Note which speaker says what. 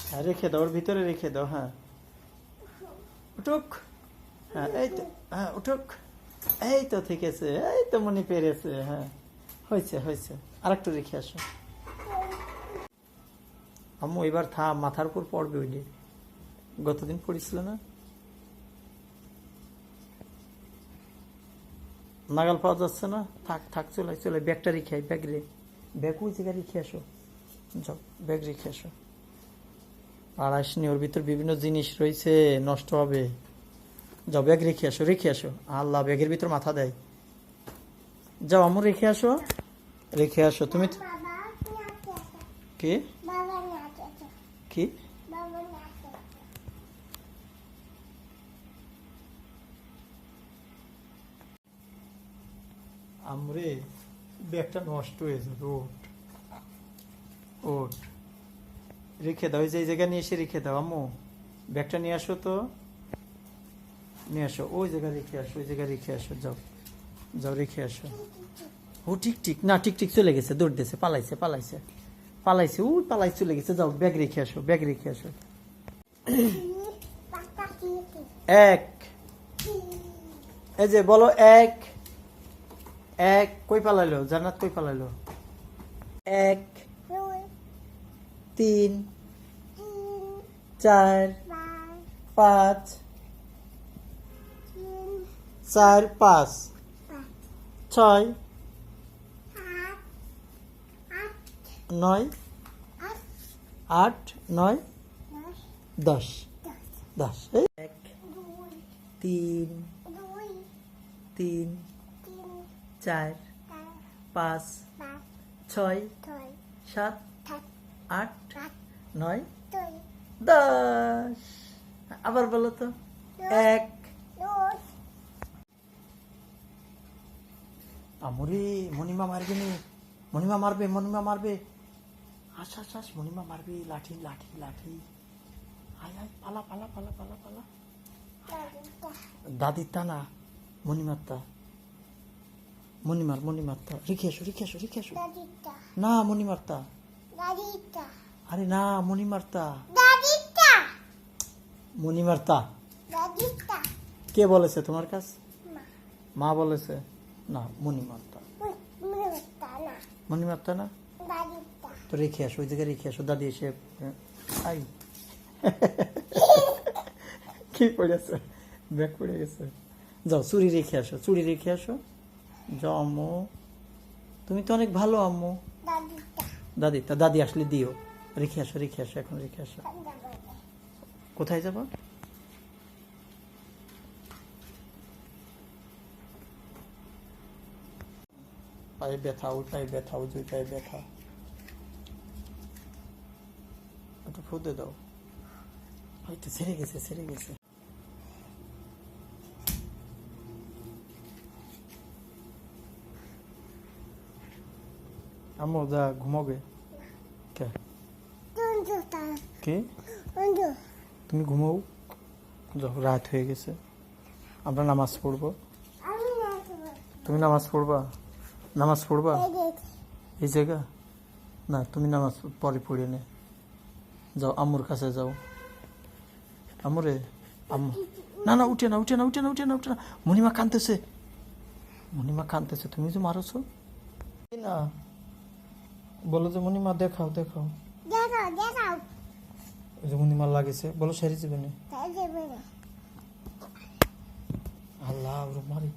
Speaker 1: হ্যাঁ রেখে দাও, ওর ভিতরে রেখে দাও। হ্যাঁ উঠুক। হ্যাঁ এই তো, হ্যাঁ উঠুক। এই তো থেকেছে, এই তো মনি পেরেছে। হ্যাঁ হয়েছে হয়েছে, আর একটু রেখে আসো। আম্মু এবার থাম, মাথার উপর পড়বে ওইটি, গতদিন পড়েছিল না। নাগাল পাওয়া যাচ্ছে না, থাক থাক, চলে চলে। ব্যাগটা রেখে আই, ব্যাগ রে, ব্যাগ ওই জায়গায় রেখে আসো। যাও ব্যাগ রেখে আসো। আর আসনি, ওর ভিতর বিভিন্ন জিনিস রয়েছে, নষ্ট হবে। যাও ব্যাগ রেখে আসো, রেখে আসো। আল্লাহ, ব্যাগের ভিতর মাথা দেয়। যাও আম্মু রেখে আসো, রেখে আসো। তুমি কি কি আমরে, ব্যাগটা নষ্ট হয়ে যাবে। ওঠ ওঠ, রেখে দাও, এই যে এই জায়গায় নিয়ে এসে রেখে দাও। আম্মু ব্যাগটা নিয়ে আসো তো, নিয়ে আসো। ওই জায়গায় রেখে আসো, ওই জায়গায় রেখে আসো। যাও যাও রেখে আসো। ও ঠিক ঠিক না, ঠিক ঠিক চলে গেছে, দৌড় দিয়েছে, পালাইছে পালাইছে পালাইছে, ওই পালাই চলে গেছে। যাও ব্যাগ রেখে আসো, ব্যাগ রেখে আসো। এক, এই যে বলো এক। এক কই পালাইলো, জান্নাত কই পালাইলো? এক, তিন, চার, পাঁচ, চার পাঁচ, ছয়, নয়, আট, নয়, 10, 10। এক, তিন, তিন, চার, পাঁচ, ছয়, সাত, আট, নয়, 10। আবার বলো তো, এক। আমরি, মনিমা মারবে নি, মনিমা মারবে, মনিমা মারবে। আস আস আস, মনিমা মারবে, লাঠি লাঠি লাঠি। আয় আয়, পালা পালা পালা পালা পালা। দাদির তা না, মনিমারটা, মনিমার মনিমারটা। রেখে আসো রেখে আসো রেখে আসো। না মনিমারটা, আরে না মনিমারটা, মনিমারটা। কে বলেছে তোমার কাছে? মা বলেছে। না মনিমারটা, মনিমারটা না তো। রেখে আসো, ওই জায়গায় রেখে আসো। দাদি এসে আই কি পড়েছে, ব্যাগ পড়ে গেছে। যাও চুড়ি রেখে আসো, চুড়ি রেখে আসো। যাও আম্মু, তুমি তো অনেক ভালো আম্মু। দাদি, তা দাদি আসলে দিও। রেখে আসো রেখে আসো, এখন রেখে আসো। কোথায় যাবো? পায়ে ব্যথা, ওই পায়ে ব্যথা, ওই দুই পায়ে ব্যথা। একটু ফুদে দাও। হয়তো ছেড়ে গেছে, ছেড়ে গেছে। আম্মু যা ঘুমাবে। কে কে? তুমি ঘুমাও, যাও, রাত হয়ে গেছে, আমরা নামাজ পড়বো। তুমি নামাজ পড়বা? নামাজ পড়বা এই জায়গা? না তুমি নামাজ পরে পড়ে নে। যাও আম্মুর কাছে যাও। আম্মুরে, আম্মু, না না উঠে না উঠে না উঠে না উঠে না উঠে না। মণিমা কাঁদতেছে, মণিমা কাঁদতেছে। তুমি যে মারছো না, বলো যে মণিমা দেখাও দেখাও। ওই যে মণিমা লাগেছে, বলো সেরে যাবে না। আল্লাহ, ওর মারি।